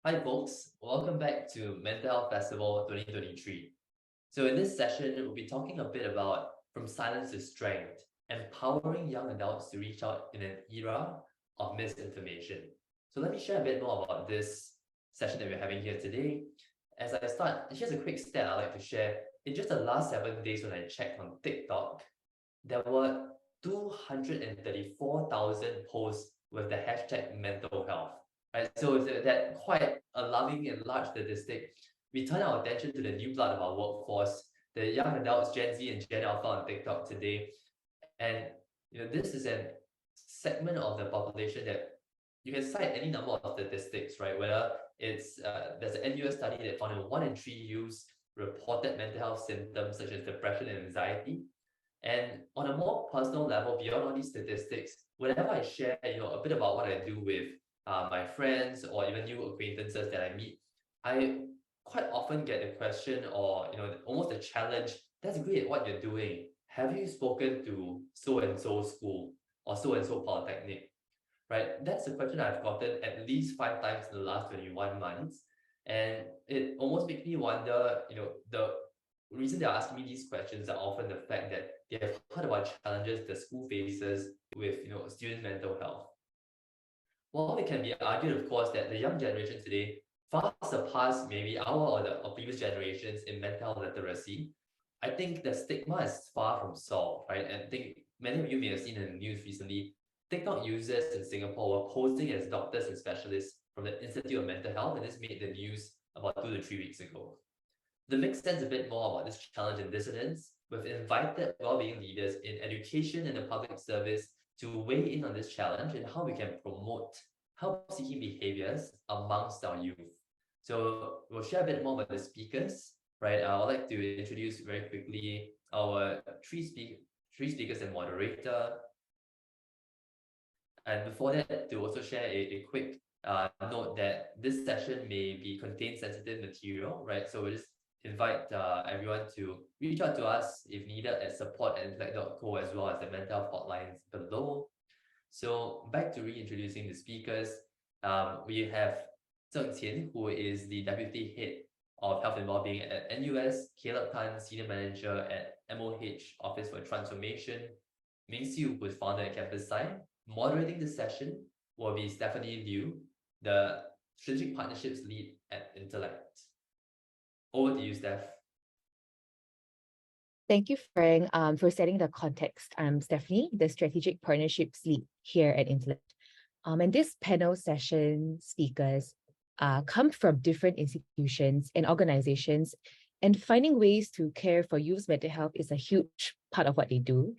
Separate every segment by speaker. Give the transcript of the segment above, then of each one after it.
Speaker 1: Hi folks, welcome back to Mental Health Festival 2023. So in this session, we'll be talking a bit about from silence to strength, empowering young adults to reach out in an era of misinformation. So let me share a bit more about this session that we're having here today. As I start, here's a quick stat I'd like to share. In just the last 7 days when I checked on TikTok, there were 234,000 posts with the hashtag mental health. Right? So with that quite alarming and large statistic, we turn our attention to the new blood of our workforce, the young adults, Gen Z and Gen Alpha on TikTok today. And this is a segment of the population that you can cite any number of statistics, right? Whether it's there's an NUS study that found that 1 in 3 youths reported mental health symptoms such as depression and anxiety. And on a more personal level, beyond all these statistics, whenever I share, a bit about what I do with my friends or even new acquaintances that I meet, I quite often get the question or almost a challenge. That's great what you're doing. Have you spoken to so and so school or so and so polytechnic? Right? That's a question I've gotten at least 5 times in the last 21 months. And it almost makes me wonder, the reason they're asking me these questions are often the fact that they have heard about challenges the school faces with, student mental health. While it can be argued, of course, that the young generation today far surpass maybe our or previous generations in mental health literacy, I think the stigma is far from solved, right? And I think many of you may have seen in the news recently, TikTok users in Singapore were posing as doctors and specialists from the Institute of Mental Health, and this made the news about 2 to 3 weeks ago. To make sense a bit more about this challenge and dissonance, we've invited well-being leaders in education and the public service to weigh in on this challenge and how we can promote help-seeking behaviors amongst our youth. So we'll share a bit more about the speakers, right? I would like to introduce very quickly our three speakers and moderator. And before that, to also share a quick note that this session may be contain sensitive material, right? So we'll just invite everyone to reach out to us if needed at support@intellect.co as well as the mental health hotlines below. So back to reintroducing the speakers, we have Zheng Qian, who is the Deputy Head of Health and Wellbeing at NUS, Caleb Tan, Senior Manager at MOH Office for Transformation, Ming Siu, who is founder at Campus Sci. Moderating the session will be Stephanie Liu, the Strategic Partnerships Lead at Intellect. Over to you, Steph.
Speaker 2: Thank you, Frank, for setting the context. I'm Stephanie, the Strategic Partnerships Lead here at Intellect. And this panel session speakers come from different institutions and organizations, and finding ways to care for youth's mental health is a huge part of what they do.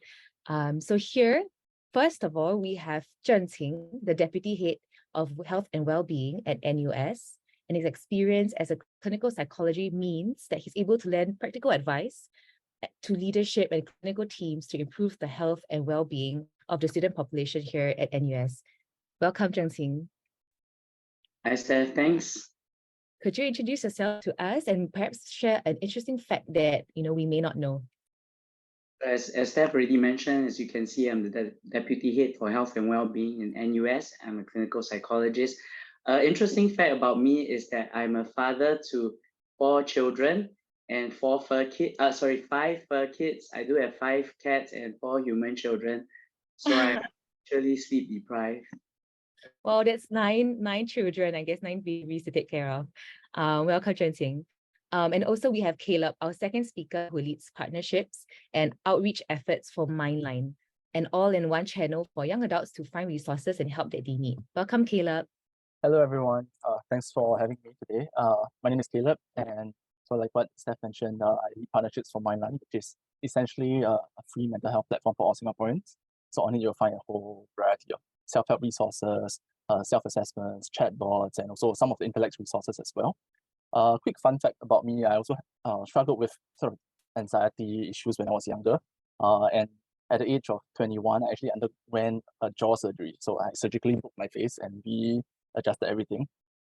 Speaker 2: So here, first of all, we have Zheng Qing, the Deputy Head of Health and Wellbeing at NUS, and his experience as a clinical psychology means that he's able to lend practical advice to leadership and clinical teams to improve the health and well-being of the student population here at NUS. Welcome, Zheng Qing.
Speaker 3: Hi, Steph. Thanks.
Speaker 2: Could you introduce yourself to us and perhaps share an interesting fact that we may not know?
Speaker 3: As Steph already mentioned, as you can see, I'm the Deputy Head for Health and Wellbeing in NUS. I'm a clinical psychologist. Interesting fact about me is that I'm a father to 4 children and 5 fur kids. I do have 5 cats and 4 human children. So I'm actually sleep deprived.
Speaker 2: Well, that's nine children, I guess 9 babies to take care of. Welcome, Zheng Qing. And also we have Caleb, our second speaker, who leads partnerships and outreach efforts for Mindline, an all-in-one channel for young adults to find resources and help that they need. Welcome, Caleb.
Speaker 4: Hello, everyone. Thanks for having me today. My name is Caleb, and so like what Steph mentioned, I lead partnerships for Mindline, which is essentially a free mental health platform for all Singaporeans. So on it, you'll find a whole variety of self-help resources, self-assessments, chatbots, and also some of the intellect resources as well. Quick fun fact about me, I also struggled with sort of anxiety issues when I was younger. And at the age of 21, I actually underwent a jaw surgery. So I surgically broke my face and readjusted everything.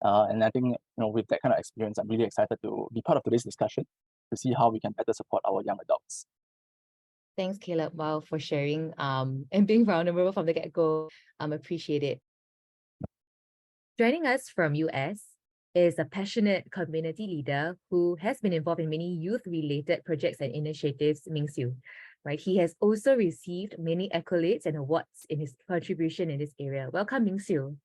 Speaker 4: And I think with that kind of experience, I'm really excited to be part of today's discussion to see how we can better support our young adults.
Speaker 2: Thanks, Caleb, for sharing and being vulnerable from the get-go. Appreciate it. Joining us from US, is a passionate community leader who has been involved in many youth-related projects and initiatives, Ming Siu. Right? He has also received many accolades and awards in his contribution in this area. Welcome, Ming Siu.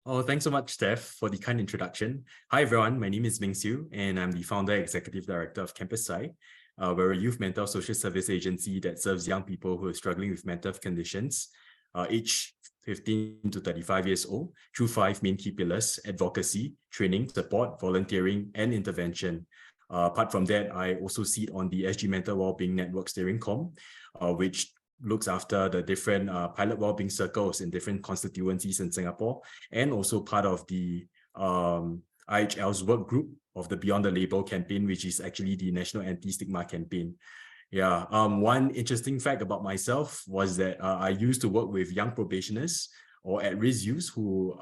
Speaker 5: Oh, thanks so much, Steph, for the kind introduction. Hi, everyone. My name is Ming Siu, and I'm the founder and executive director of Campus Sci. We're a youth mental social service agency that serves young people who are struggling with mental health conditions, aged 15 to 35 years old, through 5 main key pillars: advocacy, training, support, volunteering, and intervention. Apart from that, I also sit on the SG Mental Wellbeing Network Steering Com, which looks after the different pilot wellbeing circles in different constituencies in Singapore, and also part of the IHL's work group of the Beyond the Label campaign, which is actually the National Anti-Stigma campaign. Yeah, one interesting fact about myself was that I used to work with young probationers or at-risk youths who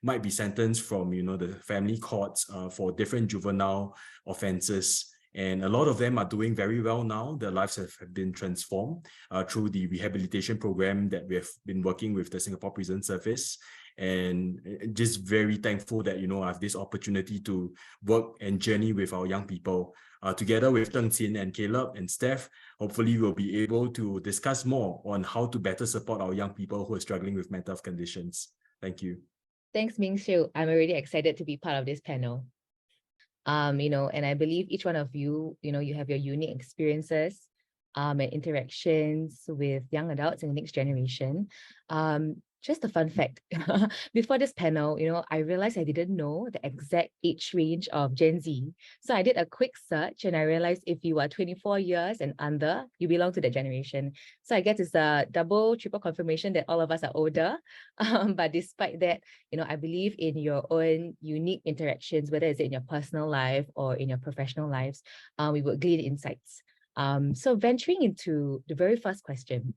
Speaker 5: might be sentenced from, the family courts for different juvenile offences. And a lot of them are doing very well now. Their lives have been transformed through the rehabilitation program that we have been working with the Singapore Prison Service. And just very thankful that, I have this opportunity to work and journey with our young people. Together with Deng Xin and Caleb and Steph, hopefully we'll be able to discuss more on how to better support our young people who are struggling with mental health conditions. Thank you.
Speaker 2: Thanks, Ming Siu. I'm already excited to be part of this panel. And I believe each one of you, you have your unique experiences and interactions with young adults in the next generation. Just a fun fact, before this panel, I realized I didn't know the exact age range of Gen Z. So I did a quick search and I realized if you are 24 years and under, you belong to that generation. So I guess it's a triple confirmation that all of us are older. But despite that, I believe in your own unique interactions, whether it's in your personal life or in your professional lives, we would glean insights. So venturing into the very first question,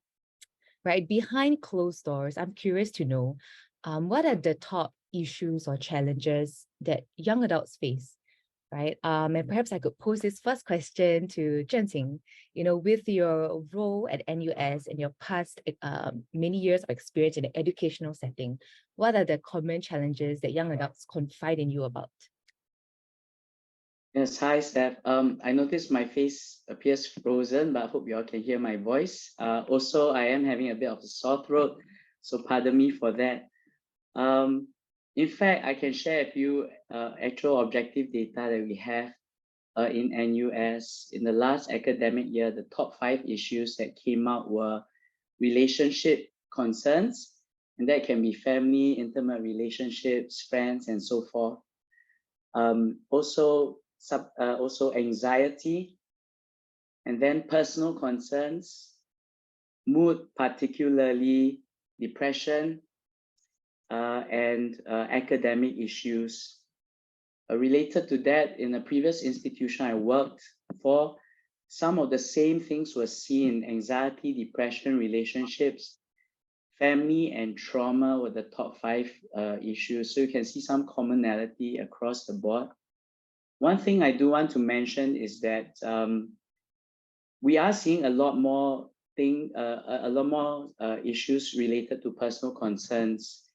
Speaker 2: right, behind closed doors, I'm curious to know, what are the top issues or challenges that young adults face, right? And perhaps I could pose this first question to Zhenxing. With your role at NUS and your past many years of experience in the educational setting, what are the common challenges that young adults confide in you about?
Speaker 3: Yes, hi, Steph. I noticed my face appears frozen, but I hope you all can hear my voice. Also, I am having a bit of a sore throat, so pardon me for that. In fact, I can share a few actual objective data that we have in NUS. In the last academic year, the top 5 issues that came out were relationship concerns, and that can be family, intimate relationships, friends, and so forth. Also anxiety, and then personal concerns, mood, particularly depression, and academic issues. Related to that, in a previous institution I worked for, some of the same things were seen: anxiety, depression, relationships, family, and trauma were the top 5 issues. So you can see some commonality across the board. One thing I do want to mention is that we are seeing a lot more issues related to personal concerns,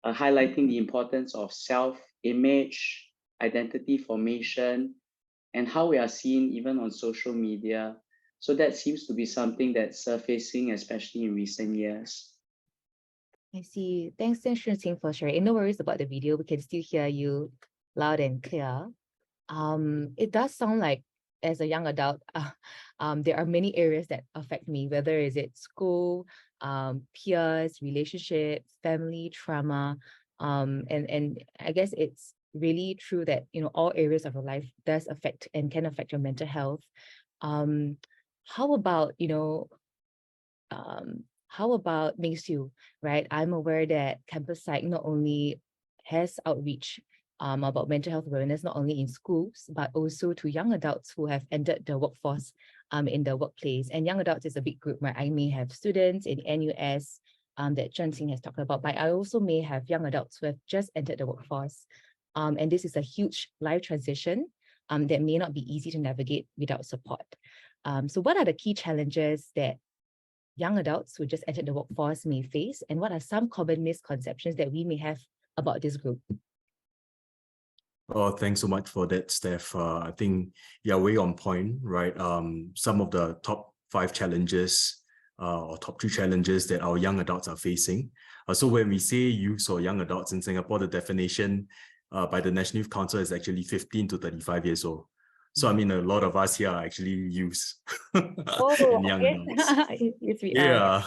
Speaker 3: highlighting the importance of self-image, identity formation, and how we are seen even on social media. So that seems to be something that's surfacing, especially in recent years.
Speaker 2: I see. Thanks, Zhenxing, for sharing. No worries about the video. We can still hear you loud and clear. It does sound like, as a young adult, there are many areas that affect me, whether is it school, peers, relationships, family, trauma, and I guess it's really true that all areas of your life does affect and can affect your mental health. How about Ming Siu, right? I'm aware that Campus Psych not only has outreach about mental health awareness, not only in schools, but also to young adults who have entered the workforce in the workplace. And young adults is a big group, right? I may have students in NUS that Zhenxing has talked about, but I also may have young adults who have just entered the workforce. And this is a huge life transition that may not be easy to navigate without support. So what are the key challenges that young adults who just entered the workforce may face, and what are some common misconceptions that we may have about this group?
Speaker 5: Oh, thanks so much for that, Steph. I think you're way on point, right? Some of the top 5 challenges or top 3 challenges that our young adults are facing. So when we say youth or young adults in Singapore, the definition by the National Youth Council is actually 15 to 35 years old. So I mean, a lot of us here are actually youths and young adults.
Speaker 2: Yes, we are.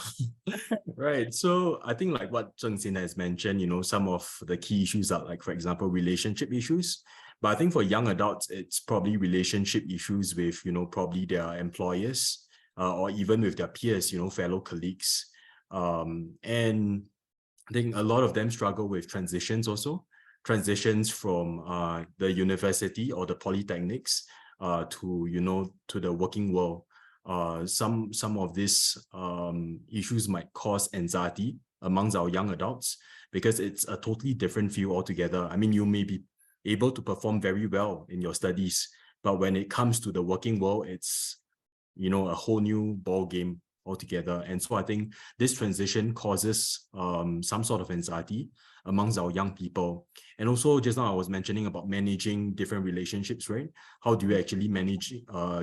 Speaker 5: Yeah, right. So I think like what Zheng Xin has mentioned, you know, some of the key issues are like, for example, relationship issues. But I think for young adults, it's probably relationship issues with, you know, probably their employers or even with their peers, you know, fellow colleagues. And I think a lot of them struggle with transitions also, transitions from the university or the polytechnics to, you know, to the working world. Some of these issues might cause anxiety amongst our young adults because it's a totally different field altogether. I mean, you may be able to perform very well in your studies, but when it comes to the working world, it's, you know, a whole new ball game altogether. And so I think this transition causes some sort of anxiety amongst our young people. And also just now I was mentioning about managing different relationships, right? How do you actually manage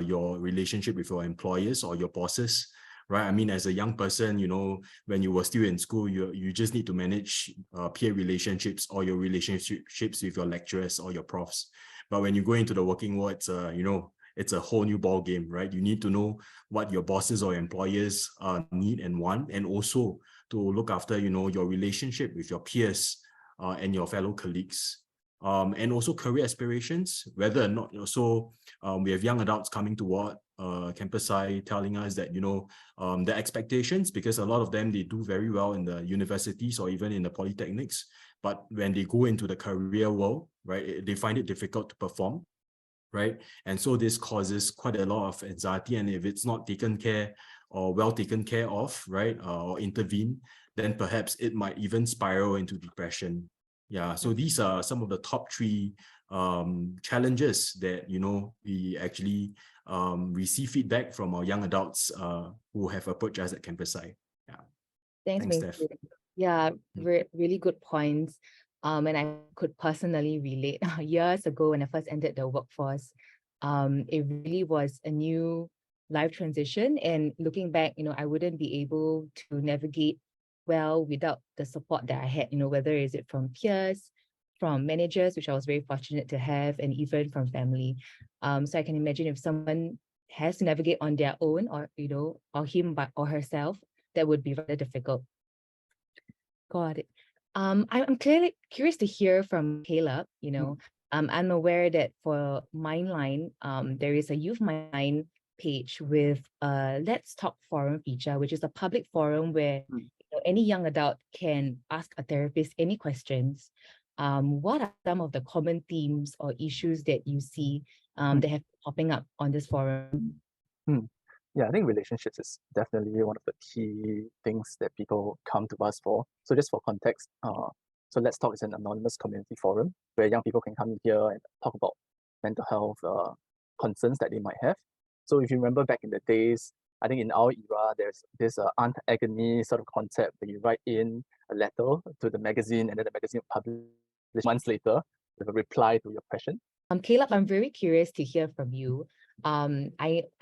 Speaker 5: your relationship with your employers or your bosses, right? I mean, as a young person, you know, when you were still in school, you just need to manage peer relationships or your relationships with your lecturers or your profs. But when you go into the working world, it's you know, it's a whole new ball game, right? You need to know what your bosses or employers need and want, and also to look after, you know, your relationship with your peers and your fellow colleagues. And also career aspirations, whether or not, also we have young adults coming toward Campus-I telling us that, you know, the expectations, because a lot of them, they do very well in the universities or even in the polytechnics, but when they go into the career world, right, they find it difficult to perform, right? And so this causes quite a lot of anxiety, and if it's not taken care or well taken care of, right, or intervene, then perhaps it might even spiral into depression. Yeah, so these are some of the top 3 challenges that, you know, we actually receive feedback from our young adults who have approached us at Campus-I. Yeah.
Speaker 2: Thanks,
Speaker 5: Thanks,
Speaker 2: Ming.
Speaker 5: Steph.
Speaker 2: Yeah, really good points. And I could personally relate. Years ago, when I first entered the workforce, it really was a new life transition. And looking back, you know, I wouldn't be able to navigate well without the support that I had, you know, whether is it from peers, from managers, which I was very fortunate to have, and even from family. So I can imagine if someone has to navigate on their own, or, you know, or him or herself, that would be rather difficult. Got it. I'm clearly curious to hear from Caleb. You know, I'm aware that for Mindline, there is a Youth Mindline page with a Let's Talk forum feature, which is a public forum where you know, any young adult can ask a therapist any questions. What are some of the common themes or issues that you see that have been popping up on this forum?
Speaker 4: Yeah, I think relationships is definitely one of the key things that people come to us for. So just for context, so Let's Talk is an anonymous community forum where young people can come in here and talk about mental health concerns that they might have. So if you remember back in the days, I think in our era, there's this aunt agony sort of concept where you write in a letter to the magazine and then the magazine will publish months later with a reply to your question.
Speaker 2: Caleb, I'm very curious to hear from you. I'm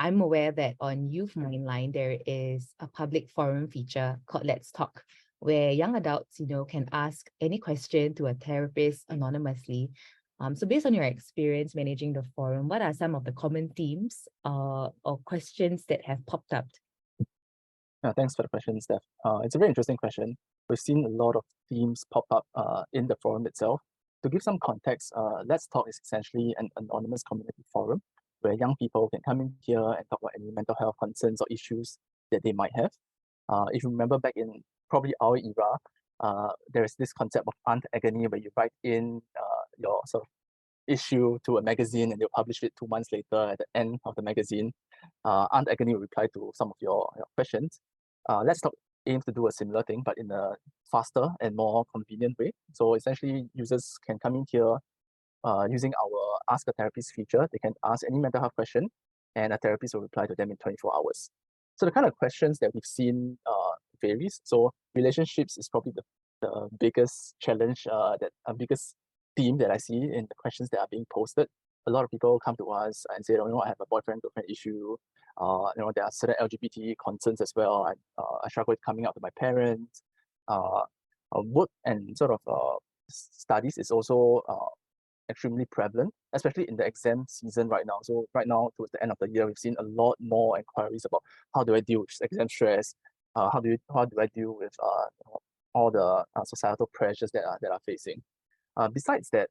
Speaker 2: aware that on Youth Mindline, there is a public forum feature called Let's Talk, where young adults, you know, can ask any question to a therapist anonymously. So based on your experience managing the forum, what are some of the common themes or questions that have popped up?
Speaker 4: Yeah, thanks for the question, Steph. It's a very interesting question. We've seen a lot of themes pop up in the forum itself. To give some context, Let's Talk is essentially an anonymous community forum where young people can come in here and talk about any mental health concerns or issues that they might have. If you remember back in probably our era, there is this concept of aunt agony where you write in your sort of issue to a magazine and they'll publish it 2 months later at the end of the magazine. Aunt agony will reply to some of your questions. Let's Talk aims to do a similar thing, but in a faster and more convenient way. So essentially, users can come in here using our Ask a Therapist feature. They can ask any mental health question, and a therapist will reply to them in 24 hours. So the kind of questions that we've seen varies. So relationships is probably the biggest challenge, biggest theme that I see in the questions that are being posted. A lot of people come to us and say, I have a boyfriend-girlfriend issue. There are certain LGBT concerns as well. I struggle with coming out to my parents. Work and sort of studies is also extremely prevalent, especially in the exam season right now. So right now, towards the end of the year, we've seen a lot more inquiries about how do I deal with exam stress, how do I deal with all the societal pressures that are facing. Besides that,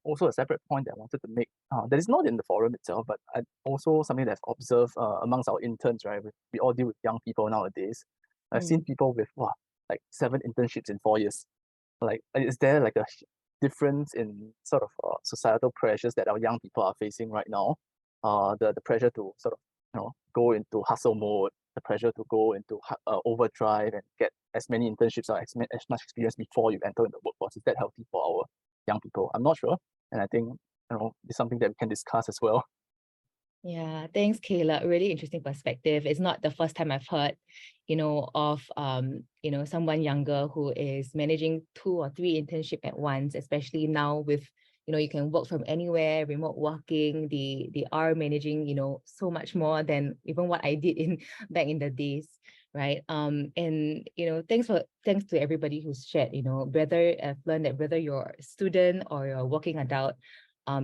Speaker 4: also a separate point that I wanted to make that is not in the forum itself, but also something that I've observed amongst our interns, right? We all deal with young people nowadays. I've seen people with like 7 internships in 4 years. Like, is there like a difference in sort of societal pressures that our young people are facing right now? The pressure to sort of go into hustle mode, the pressure to go into overdrive and get as many internships or as much experience before you enter in the workforce. Is that healthy for our young people? I'm not sure, and I think it's something that we can discuss as well.
Speaker 2: Yeah, thanks, Kayla. Really interesting perspective. It's not the first time I've heard, of someone younger who is managing 2 or 3 internships at once, especially now with, you can work from anywhere, remote working. They are managing, so much more than even what I did back in the days, right? And thanks to everybody who's shared. Whether I've learned that whether you're a student or you're a working adult,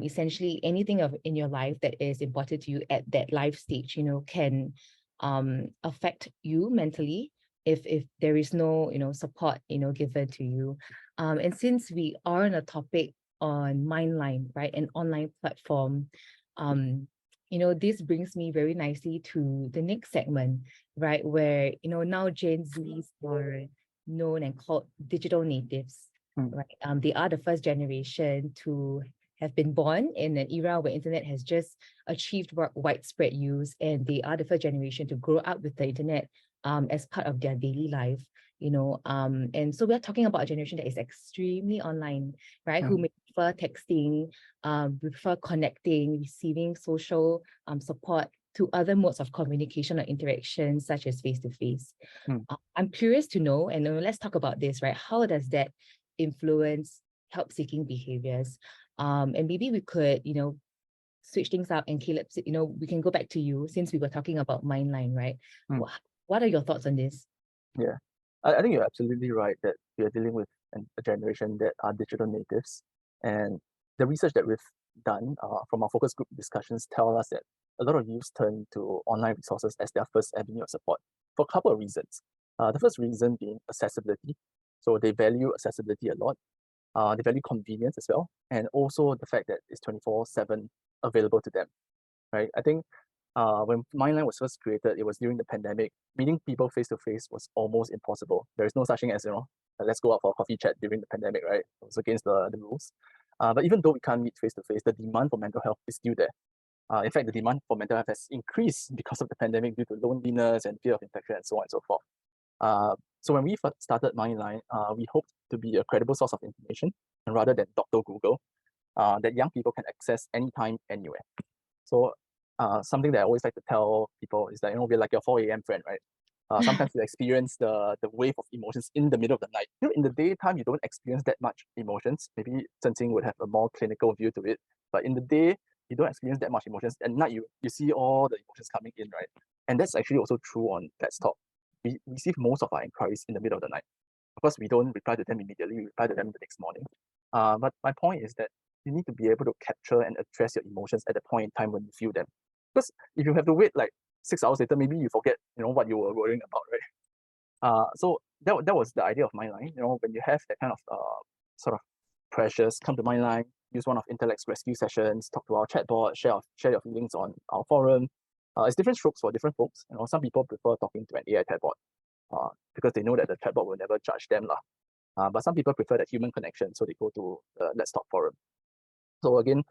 Speaker 2: essentially anything in your life that is important to you at that life stage, can affect you mentally if there is no support given to you. And since we are on a topic on Mindline, right, an online platform, this brings me very nicely to the next segment, right, where now Gen Zs are known and called digital natives. Right, they are the first generation to have been born in an era where internet has just achieved widespread use, and they are the first generation to grow up with the internet as part of their daily life, and so we're talking about a generation that is extremely online, right? Who may prefer texting, prefer connecting, receiving social support to other modes of communication or interaction, such as face-to-face. I'm curious to know, and let's talk about this, right? How does that influence help-seeking behaviors? And maybe we could, switch things up, and Caleb, we can go back to you since we were talking about Mindline, right? What are your thoughts on this?
Speaker 4: Yeah, I think you're absolutely right that we are dealing with a generation that are digital natives. And the research that we've done from our focus group discussions tell us that a lot of youth turn to online resources as their first avenue of support for a couple of reasons. The first reason being accessibility. So they value accessibility a lot. They value convenience as well, and also the fact that it's 24/7 available to them, right? I think when Mindline was first created, it was during the pandemic. Meeting people face-to-face was almost impossible. There is no such thing as, let's go out for a coffee chat during the pandemic, right? It was against the rules. But even though we can't meet face-to-face, the demand for mental health is still there. In fact, the demand for mental health has increased because of the pandemic due to loneliness and fear of infection and so on and so forth. So when we first started Mindline, we hoped to be a credible source of information, and rather than Dr. Google, that young people can access anytime, anywhere. So something that I always like to tell people is that, we're like your 4 a.m. friend, right? Sometimes you experience the wave of emotions in the middle of the night. In the daytime, you don't experience that much emotions. Maybe Chen Qing would have a more clinical view to it. But in the day, you don't experience that much emotions. At night, you see all the emotions coming in, right? And that's actually also true on Let's Talk. We receive most of our inquiries in the middle of the night. Of course, we don't reply to them immediately, we reply to them the next morning. But my point is that you need to be able to capture and address your emotions at the point in time when you feel them. Because if you have to wait like 6 hours later, maybe you forget, what you were worrying about, right? So that was the idea of Mindline. When you have that kind of sort of pressures, come to Mindline, use one of Intellect's rescue sessions, talk to our chatbot, share your feelings on our forum. It's different strokes for different folks. Some people prefer talking to an AI chatbot because they know that the chatbot will never judge them. But some people prefer that human connection, so they go to the Let's Talk forum. So again,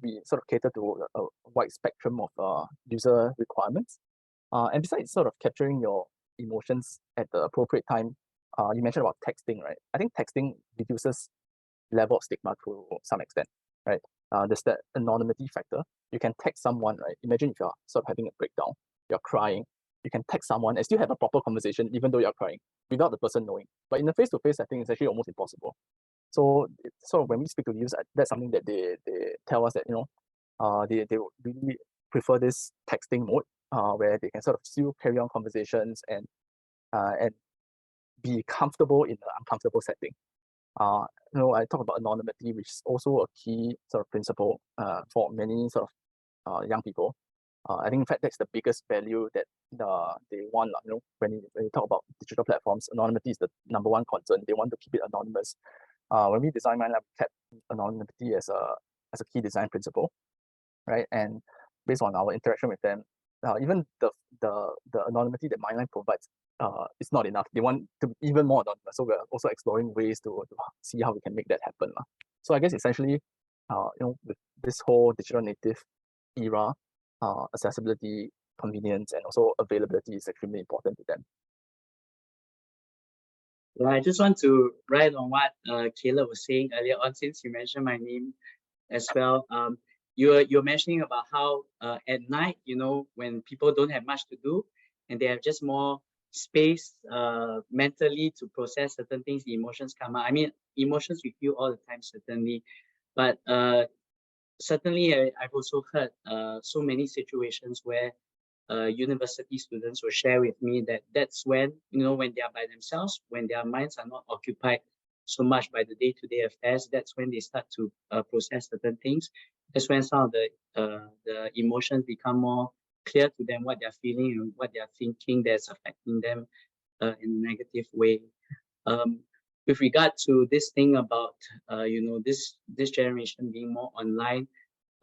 Speaker 4: we sort of cater to a wide spectrum of user requirements. And besides sort of capturing your emotions at the appropriate time, you mentioned about texting, right? I think texting reduces level of stigma to some extent, right? There's that anonymity factor. You can text someone, right? Imagine if you're sort of having a breakdown, you're crying, you can text someone and still have a proper conversation even though you're crying without the person knowing. But in the face-to-face, I think it's actually almost impossible. So sort of when we speak to youth, that's something that they tell us that, you know, they would really prefer this texting mode, where they can sort of still carry on conversations and be comfortable in an uncomfortable setting. You know, I talk about anonymity, which is also a key sort of principle for many sort of young people. I think in fact that's the biggest value that they want. You know, when you talk about digital platforms, anonymity is the number one concern. They want to keep it anonymous. When we design MindLab, we kept anonymity as a key design principle, right? And based on our interaction with them, even the anonymity that MindLab provides is not enough. They want to be even more anonymous. So we're also exploring ways to see how we can make that happen. So I guess essentially, you know, with this whole digital native era, accessibility, convenience, and also availability is extremely important to them.
Speaker 3: Yeah, I just want to write on what Caleb was saying earlier on, since you mentioned my name as well. You're mentioning about how at night, you know, when people don't have much to do and they have just more space mentally to process certain things, the emotions come out. I mean, emotions we feel all the time, certainly, but certainly I've also heard so many situations where university students will share with me that that's when, you know, when they are by themselves, when their minds are not occupied so much by the day-to-day affairs, that's when they start to process certain things. That's when some of the emotions become more clear to them, what they're feeling and what they're thinking that's affecting them in a negative way. With regard to this thing about you know, this generation being more online,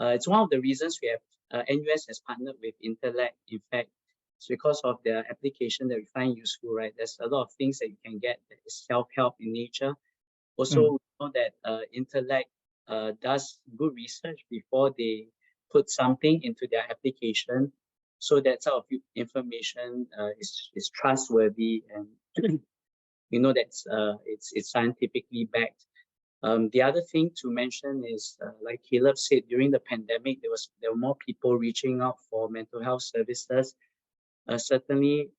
Speaker 3: it's one of the reasons we have NUS has partnered with Intellect. In fact, it's because of their application that we find useful, right? There's a lot of things that you can get that is self-help in nature. Also, we know that Intellect does good research before they put something into their application, so that sort of information is trustworthy, and you know that's it's scientifically backed. The other thing to mention is, like Caleb said, during the pandemic, there were more people reaching out for mental health services. Certainly,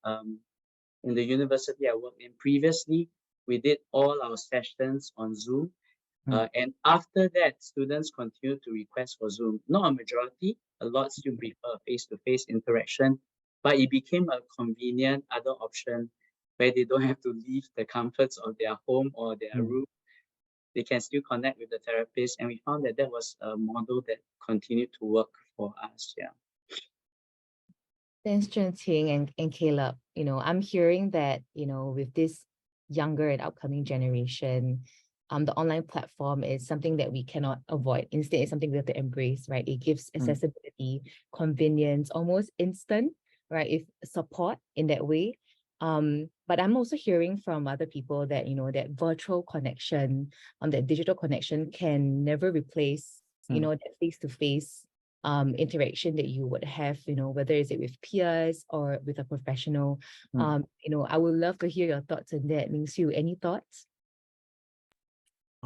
Speaker 3: in the university I worked in previously, we did all our sessions on Zoom. And after that, students continued to request for Zoom. Not a majority, a lot still prefer face-to-face interaction, but it became a convenient other option where they don't have to leave the comforts of their home or their room. They can still connect with the therapist, and we found that that was a model that continued to work for us. Yeah.
Speaker 2: Thanks, Zhenqing and Caleb. You know, I'm hearing that, you know, with this younger and upcoming generation, the online platform is something that we cannot avoid. Instead, it's something we have to embrace, right? It gives accessibility, convenience, almost instant, right? If support in that way. But I'm also hearing from other people that, you know, that virtual connection, that digital connection can never replace, you know, that face-to-face interaction that you would have, you know, whether it's with peers or with a professional. You know, I would love to hear your thoughts on that. Ming-Siu, any thoughts?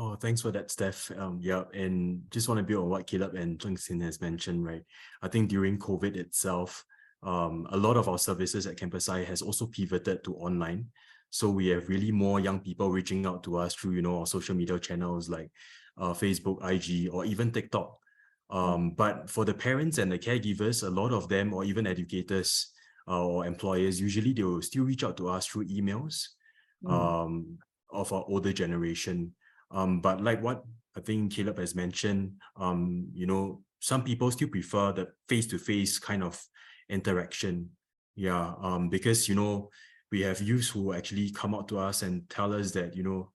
Speaker 5: Oh, thanks for that, Steph. Yeah, and just want to build on what Caleb and Zhenqing has mentioned, right? I think during COVID itself, a lot of our services at Campus I has also pivoted to online. So we have really more young people reaching out to us through, you know, our social media channels like Facebook, IG, or even TikTok. But for the parents and the caregivers, a lot of them, or even educators or employers, usually they will still reach out to us through emails of our older generation. But like what I think Caleb has mentioned, you know, some people still prefer the face-to-face kind of interaction. Yeah, because, you know, we have youths who actually come out to us and tell us that, you know,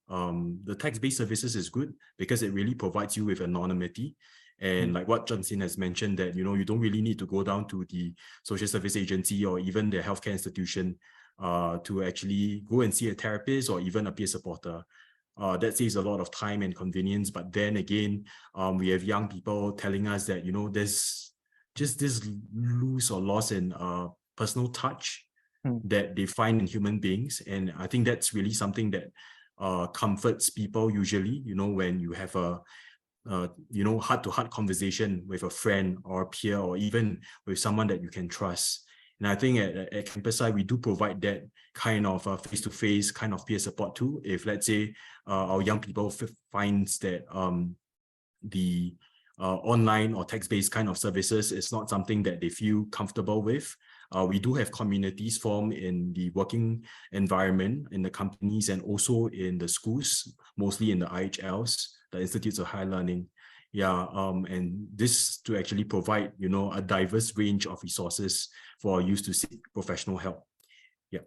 Speaker 5: the text-based services is good because it really provides you with anonymity. And like what Zhenqing has mentioned, that, you know, you don't really need to go down to the social service agency or even the healthcare institution to actually go and see a therapist or even a peer supporter. That saves a lot of time and convenience. But then again, we have young people telling us that, you know, there's just this loss or loss in personal touch that they find in human beings. And I think that's really something that comforts people usually, you know, when you have a you know, heart-to-heart conversation with a friend or a peer or even with someone that you can trust. And I think at Campus Side, we do provide that kind of face-to-face kind of peer support too. If let's say our young people finds that the online or text-based kind of services is not something that they feel comfortable with. We do have communities formed in the working environment, in the companies, and also in the schools, mostly in the IHLs, the Institutes of Higher Learning. Yeah, and this to actually provide, you know, a diverse range of resources for our youth to seek professional help. Yeah.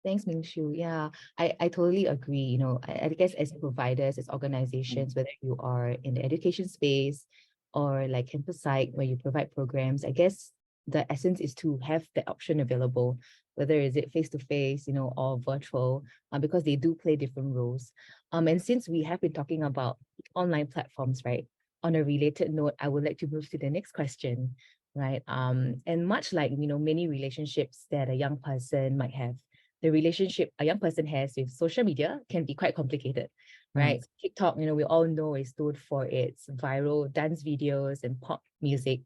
Speaker 2: Thanks, Ming-Shu. Yeah, I totally agree. You know, I guess as providers, as organizations, whether you are in the education space or like Campus Site, where you provide programs, I guess the essence is to have the option available, whether is it face-to-face, you know, or virtual, because they do play different roles. And since we have been talking about online platforms, right? On a related note, I would like to move to the next question, right? And much like, you know, many relationships that a young person might have, the relationship a young person has with social media can be quite complicated, right? TikTok, you know, we all know is known for its viral dance videos and pop music.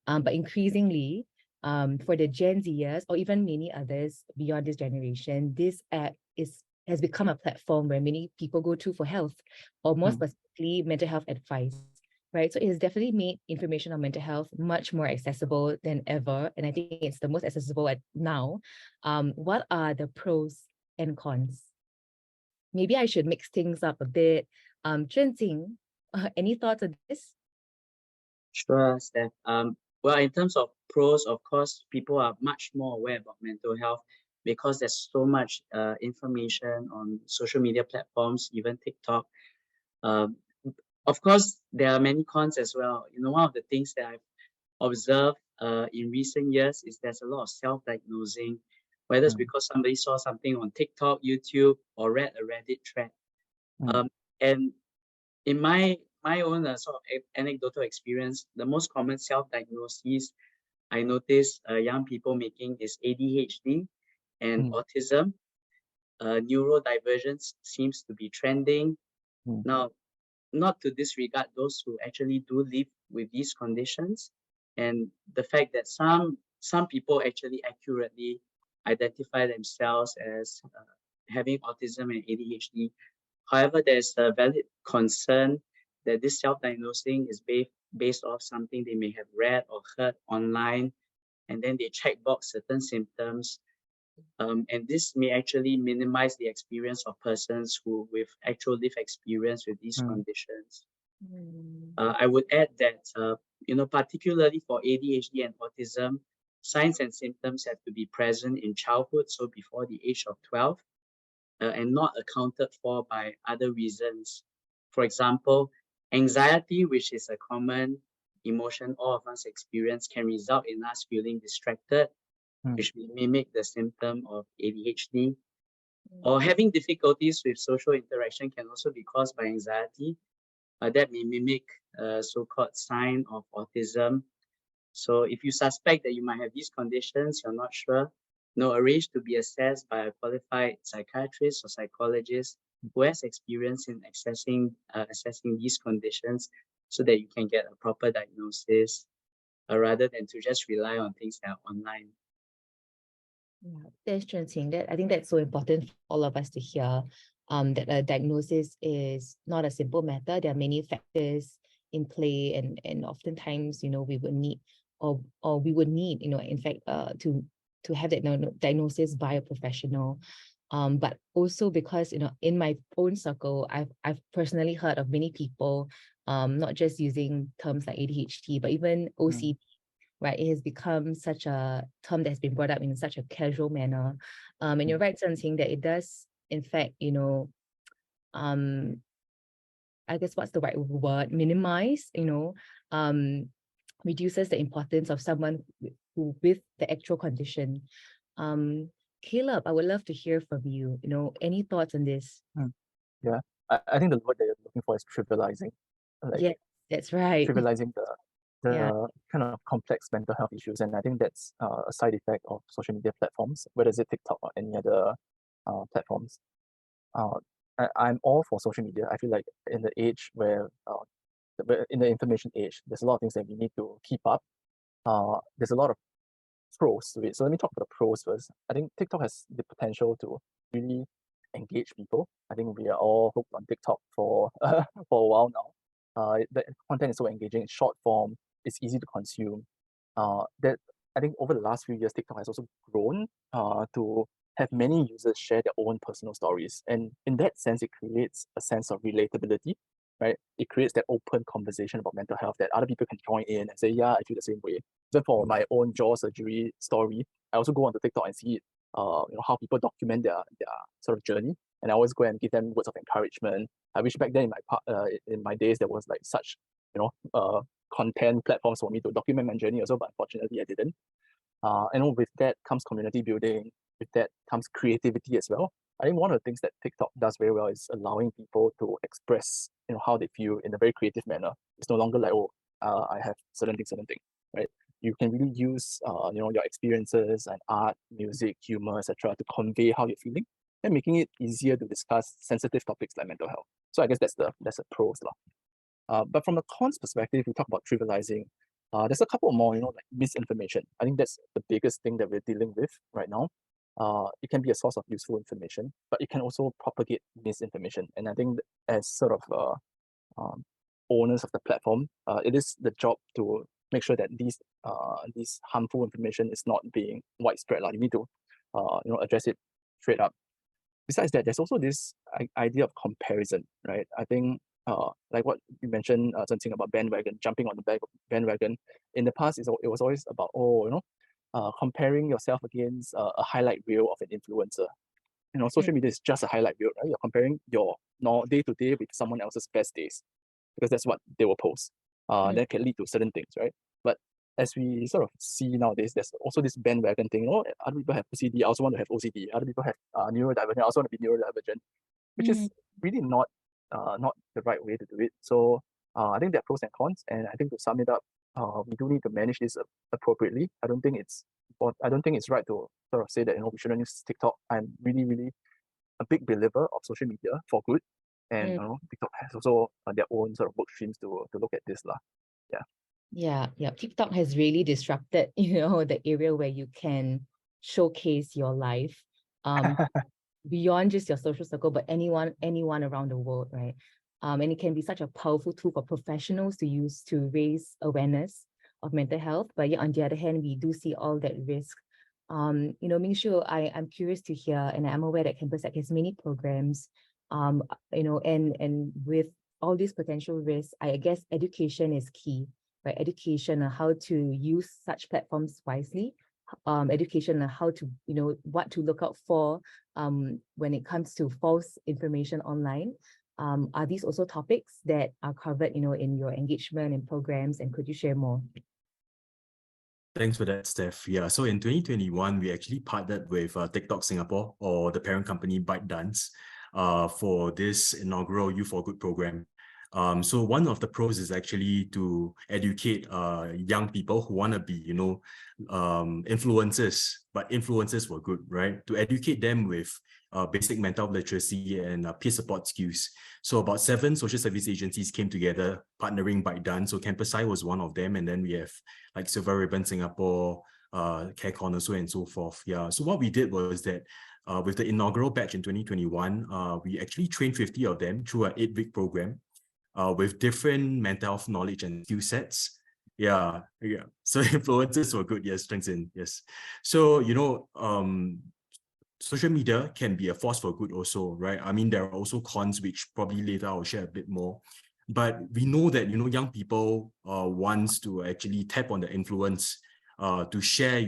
Speaker 2: But increasingly, for the Gen Zers or even many others beyond this generation, this app has become a platform where many people go to for health, or more specifically, mental health advice. Right. So it has definitely made information on mental health much more accessible than ever. And I think it's the most accessible at now. What are the pros and cons? Maybe I should mix things up a bit. Zhenjing, any thoughts on this?
Speaker 3: Sure, Steph. Well, in terms of pros, of course, people are much more aware about mental health because there's so much information on social media platforms, even TikTok. Of course, there are many cons as well. You know, one of the things that I've observed in recent years is there's a lot of self-diagnosing, whether it's because somebody saw something on TikTok, YouTube, or read a Reddit thread. And in my own sort of anecdotal experience, the most common self-diagnoses I notice young people making is ADHD and autism. Neurodivergence seems to be trending. Now, not to disregard those who actually do live with these conditions, and the fact that some people actually accurately identify themselves as having autism and ADHD. However, there's a valid concern that this self-diagnosing is based off something they may have read or heard online, and then they checkbox certain symptoms. And this may actually minimize the experience of persons who with actual lived experience with these conditions. I would add that, you know, particularly for ADHD and autism, signs and symptoms have to be present in childhood, so before the age of 12, and not accounted for by other reasons. For example, anxiety, which is a common emotion all of us experience, can result in us feeling distracted, which may mimic the symptom of ADHD. Or having difficulties with social interaction can also be caused by anxiety. That may mimic a so-called sign of autism. So if you suspect that you might have these conditions, you're not sure, arrange to be assessed by a qualified psychiatrist or psychologist who has experience in assessing these conditions, so that you can get a proper diagnosis rather than to just rely on things that are online.
Speaker 2: Yeah, that's interesting. I think that's so important for all of us to hear. That a diagnosis is not a simple matter. There are many factors in play, and oftentimes, you know, we would need, or we would need, you know, in fact, to have that diagnosis by a professional. But also because, you know, in my own circle, I've personally heard of many people, not just using terms like ADHD, but even OCD. Right, it has become such a term that's been brought up in such a casual manner. And you're right, Sun, saying that it does, in fact, you know, I guess what's the right word? Minimize, you know, reduces the importance of someone who with the actual condition. Caleb, I would love to hear from you. You know, any thoughts on this?
Speaker 4: Yeah, I think the word that you're looking for is trivializing. Like,
Speaker 2: yeah, that's right.
Speaker 4: Trivializing the
Speaker 2: Yeah.
Speaker 4: kind of complex mental health issues, and I think that's a side effect of social media platforms, whether it's TikTok or any other platforms. I'm all for social media. I feel like in the age where in the information age, there's a lot of things that we need to keep up. There's a lot of pros to it. So let me talk about the pros first. I think TikTok has the potential to really engage people. I think we are all hooked on TikTok for for a while now. The content is so engaging, it's short form, it's easy to consume. That I think over the last few years, TikTok has also grown to have many users share their own personal stories. And in that sense, it creates a sense of relatability, right? It creates that open conversation about mental health that other people can join in and say, yeah, I feel the same way. Even for my own jaw surgery story, I also go onto TikTok and see how people document their sort of journey. And I always go and give them words of encouragement. I wish back then in my days there was like such content platforms for me to document my journey also, but unfortunately I didn't. And with that comes community building. With that comes creativity as well. I think one of the things that TikTok does very well is allowing people to express how they feel in a very creative manner. It's no longer like, I have certain thing, right? You can really use your experiences and art, music, humor, etc. to convey how you're feeling and making it easier to discuss sensitive topics like mental health. So I guess that's a pros lah. But from a cons perspective, we talk about trivializing. There's a couple more, like misinformation. I think that's the biggest thing that we're dealing with right now. It can be a source of useful information, but it can also propagate misinformation. And I think as sort of owners of the platform, it is the job to make sure that these harmful information is not being widespread. You need to address it straight up. Besides that, there's also this idea of comparison, right? I think like what you mentioned, something about bandwagon, jumping on the bandwagon. In the past, it was always about comparing yourself against a highlight reel of an influencer. Social media is just a highlight reel, right? You're comparing your day to day with someone else's best days, because that's what they will post. That can lead to certain things, right? But as we sort of see nowadays, there's also this bandwagon thing. Other people have OCD, I also want to have OCD. Other people have neurodivergent, I also want to be neurodivergent, which is really not the right way to do it. So I think there are pros and cons, and I think to sum it up, we do need to manage this appropriately. I don't think it's right to sort of say that we shouldn't use TikTok. I'm really, really a big believer of social media for good, and TikTok has also their own sort of work streams to look at this lah.
Speaker 2: Yeah. TikTok has really disrupted, the area where you can showcase your life beyond just your social circle, but anyone around the world, right? And it can be such a powerful tool for professionals to use to raise awareness of mental health. But yeah, on the other hand, we do see all that risk. Ming-Shu, I'm curious to hear, and I'm aware that Campus Act has many programs, and with all these potential risks, I guess education is key, right? Education on how to use such platforms wisely, education on how to, what to look out for when it comes to false information online. Are these also topics that are covered, in your engagement and programs? And could you share more?
Speaker 5: Thanks for that, Steph. Yeah, so in 2021, we actually partnered with TikTok Singapore, or the parent company ByteDance, for this inaugural Youth for Good program. So one of the pros is actually to educate young people who want to be, influencers, but influencers for good, right? To educate them with basic mental literacy and peer support skills. So about 7 social service agencies came together partnering ByteDance. So Campus I was one of them, and then we have like Silver Ribbon Singapore, Care Corner, so and so forth. Yeah. So what we did was that with the inaugural batch in 2021, we actually trained 50 of them through an 8-week program with different mental health knowledge and skill sets. Yeah. So influencers were good. Yes, strengths in. Yes. So social media can be a force for good also, right? I mean, there are also cons, which probably later I'll share a bit more. But we know that, young people wants to actually tap on the influence to share,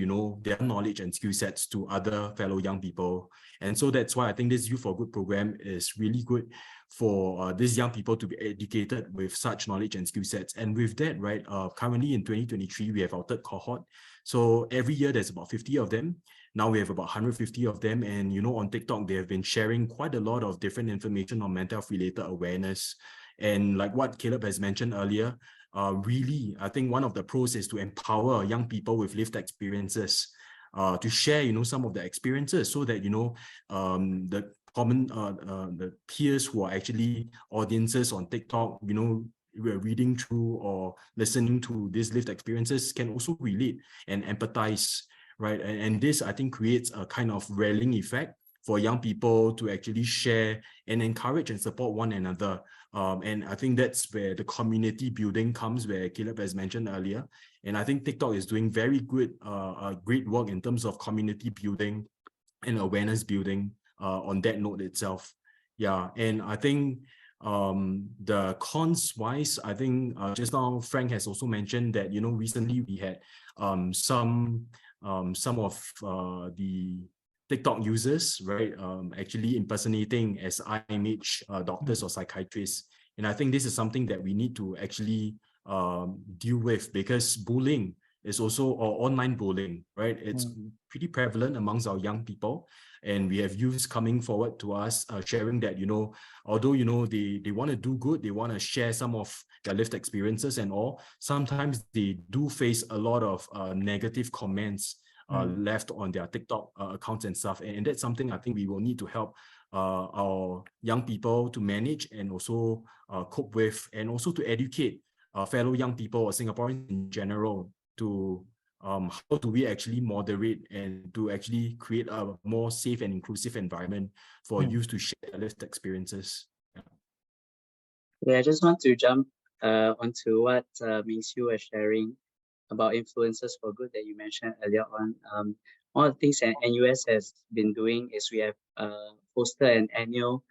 Speaker 5: their knowledge and skill sets to other fellow young people. And so that's why I think this Youth for Good program is really good for these young people to be educated with such knowledge and skill sets. And with that, right, currently in 2023, we have our 3rd cohort. So every year there's about 50 of them. Now we have about 150 of them. And, on TikTok, they have been sharing quite a lot of different information on mental health related awareness. And like what Caleb has mentioned earlier, really, I think one of the pros is to empower young people with lived experiences to share, some of the experiences, so that, the common, the peers who are actually audiences on TikTok, we're reading through or listening to these lived experiences can also relate and empathize right? And this, I think, creates a kind of rallying effect for young people to actually share and encourage and support one another. And I think that's where the community building comes, where Caleb has mentioned earlier. And I think TikTok is doing very good, great work in terms of community building and awareness building on that note itself. Yeah, and I think the cons wise, I think just now Frank has also mentioned that, you know, recently we had some of the TikTok users, right, actually impersonating as IMH doctors or psychiatrists. And I think this is something that we need to actually deal with, because bullying is also, or online bullying, right? It's pretty prevalent amongst our young people. And we have youths coming forward to us, sharing that, you know, although, you know, they want to do good, they want to share some of their lived experiences and all, sometimes they do face a lot of negative comments left on their TikTok accounts and stuff. And that's something I think we will need to help our young people to manage and also cope with, and also to educate fellow young people or Singaporeans in general to how do we actually moderate and to actually create a more safe and inclusive environment for youth to share their lived experiences.
Speaker 3: Yeah, I just want to jump onto what Ming-Siu was sharing about influences for good that you mentioned earlier on. One of the things that NUS has been doing is we have hosted an annual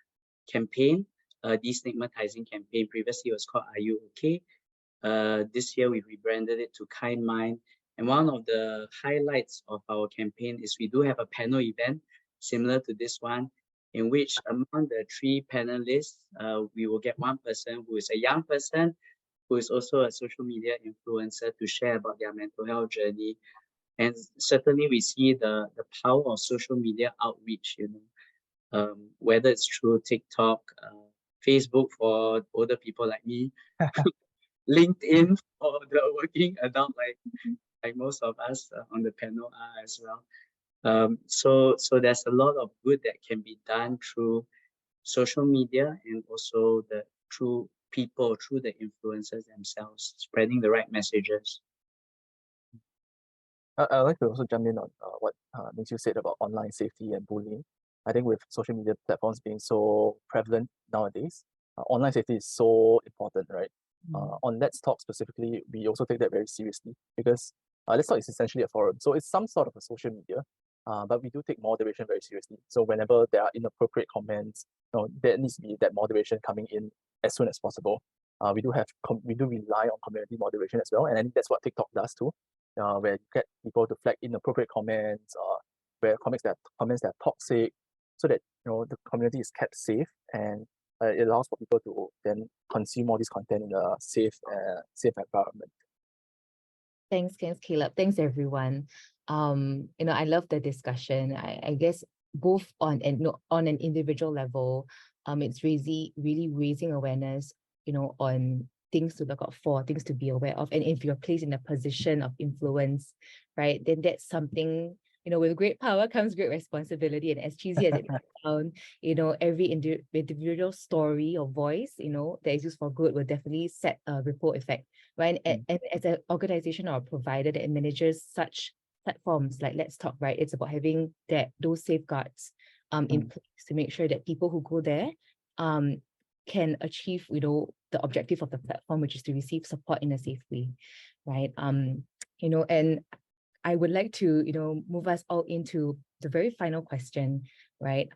Speaker 3: campaign, a destigmatizing campaign. Previously it was called Are You Okay? This year we rebranded it to Kind Mind. And one of the highlights of our campaign is we do have a panel event similar to this one, in which among the 3 panelists, we will get one person who is a young person, who is also a social media influencer, to share about their mental health journey. And certainly we see the power of social media outreach, you know, whether it's through TikTok, Facebook for older people like me, LinkedIn for the working adult like most of us on the panel are as well. So there's a lot of good that can be done through social media, and also through people, through the influencers themselves, spreading the right messages.
Speaker 4: I'd like to also jump in on what Ming-Siu said about online safety and bullying. I think with social media platforms being so prevalent nowadays, online safety is so important, right? On Let's Talk specifically, we also take that very seriously, because Let's Talk is essentially a forum. So it's some sort of a social media, but we do take moderation very seriously. So whenever there are inappropriate comments, you know, there needs to be that moderation coming in as soon as possible. We do rely on community moderation as well, and I think that's what TikTok does too. Where you get people to flag inappropriate comments, where comments that are toxic, so that, you know, the community is kept safe, and it allows for people to then consume all this content in a safe environment.
Speaker 2: Thanks, Caleb. Thanks, everyone. You know, I love the discussion. I guess both on an individual level, it's really raising awareness, you know, on things to look out for, things to be aware of. And if you're placed in a position of influence, right, then that's something, you know, with great power comes great responsibility. And as cheesy as it may sound, you know, every individual story or voice, you know, that is used for good will definitely set a ripple effect, right? And as an organization or a provider that manages such platforms like Let's Talk, right, it's about having those safeguards in place to make sure that people who go there can achieve, you know, the objective of the platform, which is to receive support in a safe way, right? You know, and I would like to, you know, move us all into the very final question, right?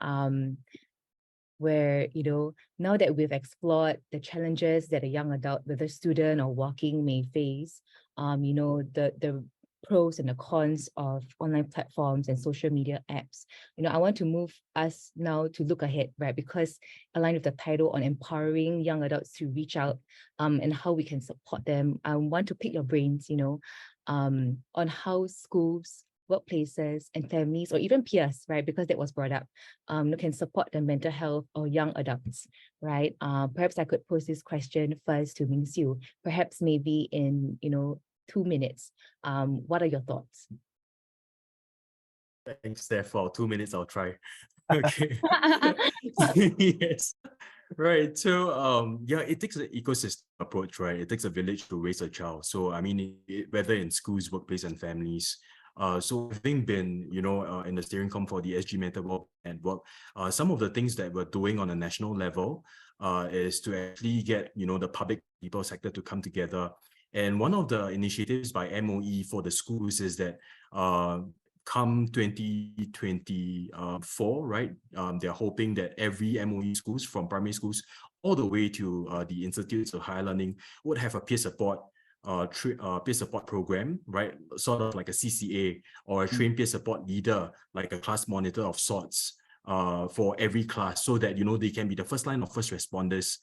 Speaker 2: Where, you know, now that we've explored the challenges that a young adult, whether student or working, may face, you know, the pros and the cons of online platforms and social media apps. You know, I want to move us now to look ahead, right? Because aligned with the title on empowering young adults to reach out and how we can support them, I want to pick your brains, you know, on how schools, workplaces, and families, or even peers, right, because that was brought up, can support the mental health of young adults, right? Perhaps I could pose this question first to Ming-Siu, perhaps maybe in, you know, 2 minutes. What are your thoughts?
Speaker 5: Thanks, Steph. For 2 minutes, I'll try. Okay. Yes. Right. So yeah, it takes an ecosystem approach, right? It takes a village to raise a child. So I mean, whether in schools, workplace, and families, So having been, in the steering committee for the SG Mental Wellbeing Network, some of the things that we're doing on a national level is to actually get, the public people sector to come together. And one of the initiatives by MOE for the schools is that come 2024, right? They're hoping that every MOE schools, from primary schools all the way to the institutes of higher learning, would have a peer support program, right? Sort of like a CCA or a trained peer support leader, like a class monitor of sorts, for every class, so that they can be the first line of first responders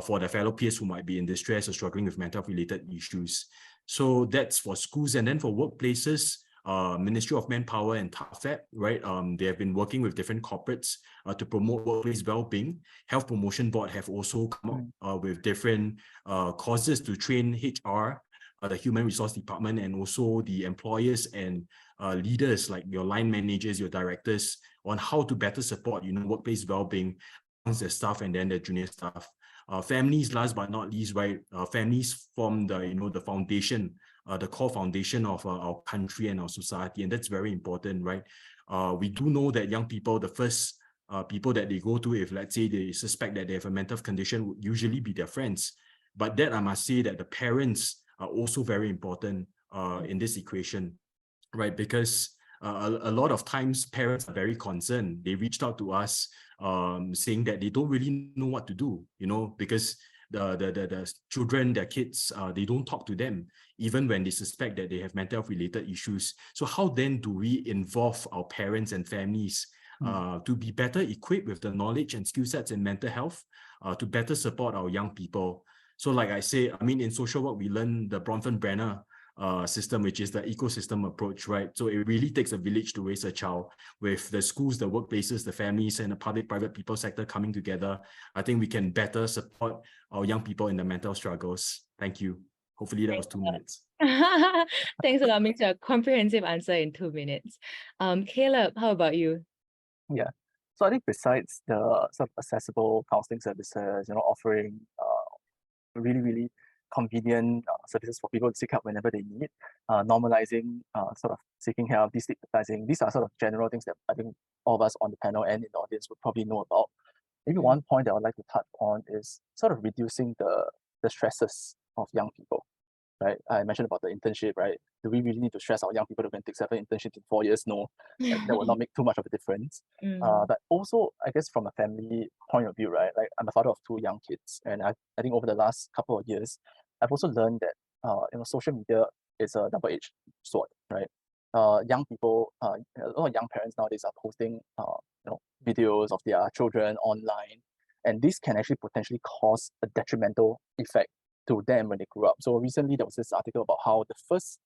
Speaker 5: for their fellow peers who might be in distress or struggling with mental health related issues. So that's for schools. And then for workplaces, Ministry of Manpower and TAFEP, right? They have been working with different corporates to promote workplace well-being. Health Promotion Board have also come up with different courses to train HR, the Human Resource Department, and also the employers and leaders like your line managers, your directors, on how to better support, workplace well-being amongst their staff and then the junior staff. Families, last but not least, right? Families form the foundation, the core foundation of our country and our society, and that's very important, right? We do know that young people, the first people that they go to, if let's say they suspect that they have a mental health condition, would usually be their friends. But that I must say that the parents are also very important in this equation, right? Because a lot of times parents are very concerned. They reached out to us saying that they don't really know what to do, because the children, their kids, they don't talk to them, even when they suspect that they have mental health related issues. So how then do we involve our parents and families to be better equipped with the knowledge and skill sets in mental health, to better support our young people? So like I say, in social work, we learn the Bronfenbrenner system, which is the ecosystem approach, right? So it really takes a village to raise a child. With the schools, the workplaces, the families, and the public-private people sector coming together, I think we can better support our young people in the mental struggles. Thank you. Hopefully that was 2 minutes.
Speaker 2: Thanks a lot, Mr. Comprehensive answer in 2 minutes. Caleb, how about you?
Speaker 4: Yeah. So I think besides the sort of accessible counseling services, offering really, really convenient services for people to seek help whenever they need, normalizing sort of seeking help, destigmatizing. These are sort of general things that I think all of us on the panel and in the audience would probably know about. Maybe one point that I would like to touch on is sort of reducing the stresses of young people, right? I mentioned about the internship, right? Do we really need to stress our young people to go and take 7 internships in 4 years? No, that will not make too much of a difference. But also, I guess from a family point of view, right? Like I'm a father of 2 young kids, and I think over the last couple of years, I've also learned that social media is a double-edged sword, right? Young people, a lot of young parents nowadays are posting videos of their children online, and this can actually potentially cause a detrimental effect to them when they grew up. So recently there was this article about how the first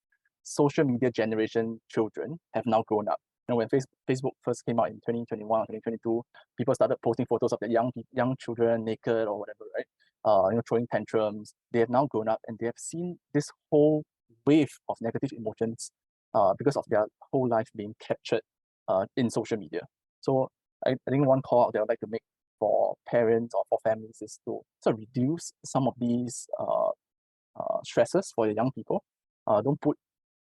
Speaker 4: social media generation children have now grown up. When Facebook first came out in 2021 or 2022, people started posting photos of their young children naked or whatever, right? Throwing tantrums. They have now grown up and they have seen this whole wave of negative emotions because of their whole life being captured in social media. So I think one call out that I'd like to make for parents or for families is to sort of reduce some of these stresses for the young people. Don't put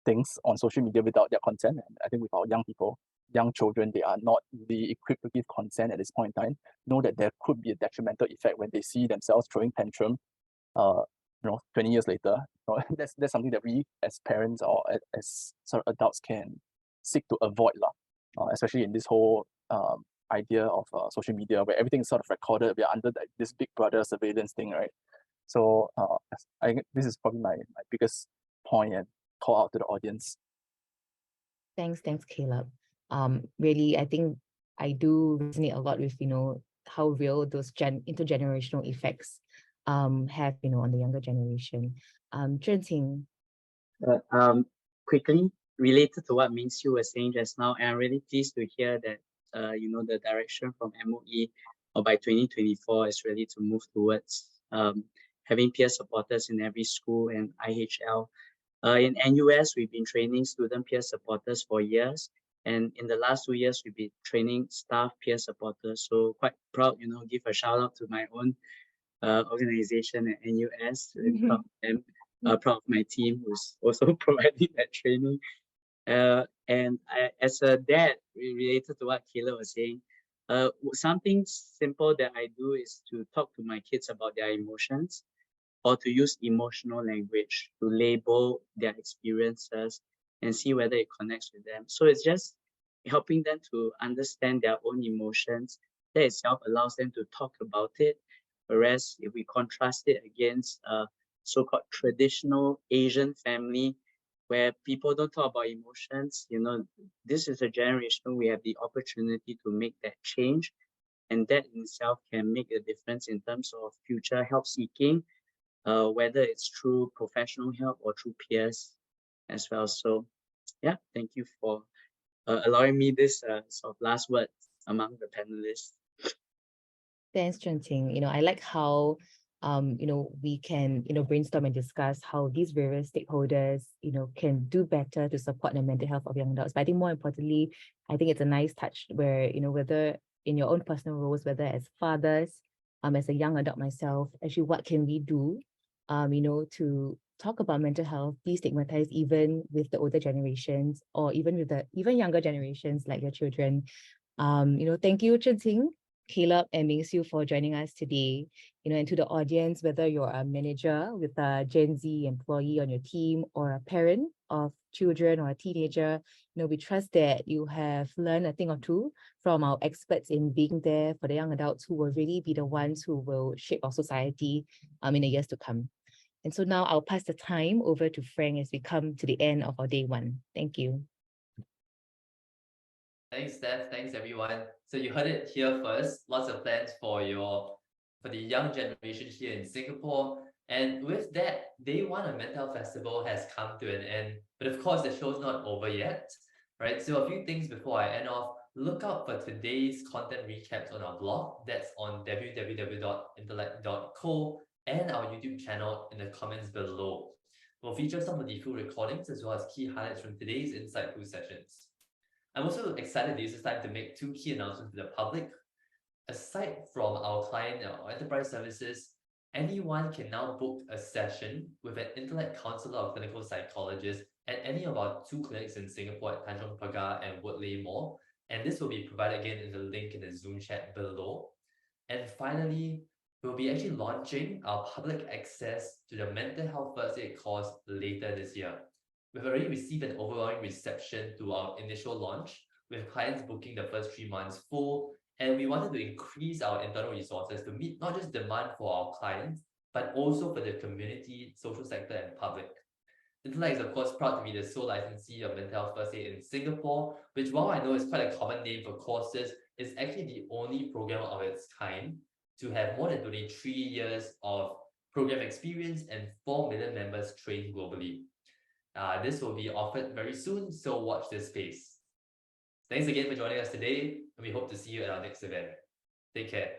Speaker 4: things on social media without their consent. And I think with our young people, young children, they are not really equipped to give consent at this point in time. Know that there could be a detrimental effect when they see themselves throwing tantrum 20 years later. That's something that we as parents or as sort of adults can seek to avoid, especially in this whole idea of social media where everything is sort of recorded. We are under this big brother surveillance thing, right? So I think this is probably my biggest point and call out to the audience.
Speaker 2: Thanks, Caleb. Really, I think I do resonate a lot with how real those intergenerational effects have on the younger generation. Zhenqing.
Speaker 3: Quickly related to what Ming-Siu was saying just now, and I'm really pleased to hear that the direction from MOE by 2024 is really to move towards having peer supporters in every school and IHL. In NUS, we've been training student peer supporters for years, and in the last 2 years, we've been training staff peer supporters. So quite proud, give a shout out to my own organization at NUS. Really proud of them. Proud of my team who's also providing that training. And as a dad, related to what Caleb was saying, something simple that I do is to talk to my kids about their emotions, or to use emotional language to label their experiences and see whether it connects with them. So it's just helping them to understand their own emotions. That itself allows them to talk about it. Whereas if we contrast it against a so-called traditional Asian family where people don't talk about emotions, this is a generation we have the opportunity to make that change. And that in itself can make a difference in terms of future help seeking, whether it's through professional help or through peers as well. So yeah, thank you for allowing me this sort of last word among the panelists.
Speaker 2: Thanks, Chun-Ting. I like how we can brainstorm and discuss how these various stakeholders can do better to support the mental health of young adults. But I think more importantly, I think it's a nice touch where whether in your own personal roles, whether as fathers, as a young adult myself, actually what can we do to talk about mental health, destigmatize even with the older generations, or even with the even younger generations like your children. Thank you, Chun-Ting, Caleb, and Ming-Siu for joining us today. And to the audience, whether you're a manager with a Gen Z employee on your team or a parent of children or a teenager, we trust that you have learned a thing or two from our experts in being there for the young adults who will really be the ones who will shape our society in the years to come. And so now I'll pass the time over to Frank as we come to the end of our day one. Thank you.
Speaker 1: Thanks, Steph. Thanks, everyone. So you heard it here first. Lots of plans for the young generation here in Singapore. And with that, Day 1 of Mental Health Festival has come to an end. But of course, the show's not over yet, right? So a few things before I end off. Look out for today's content recaps on our blog. That's on www.intellect.co and our YouTube channel in the comments below. We'll feature some of the full recordings as well as key highlights from today's insightful sessions. I'm also excited to use this time to make two key announcements to the public. Aside from our client or enterprise services, anyone can now book a session with an intellect counselor or clinical psychologist at any of our 2 clinics in Singapore at Tanjong Pagar and Woodleigh Mall. And this will be provided again in the link in the Zoom chat below. And finally, we'll be actually launching our public access to the mental health first aid course later this year. We've already received an overwhelming reception to our initial launch, with clients booking the first 3 months full, and we wanted to increase our internal resources to meet not just demand for our clients, but also for the community, social sector, and public. Intellect is of course proud to be the sole licensee of mental health first aid in Singapore, which while I know is quite a common name for courses, is actually the only program of its kind to have more than 23 years of program experience and 4 million members trained globally. This will be offered very soon, so watch this space. Thanks again for joining us today, and we hope to see you at our next event. Take care.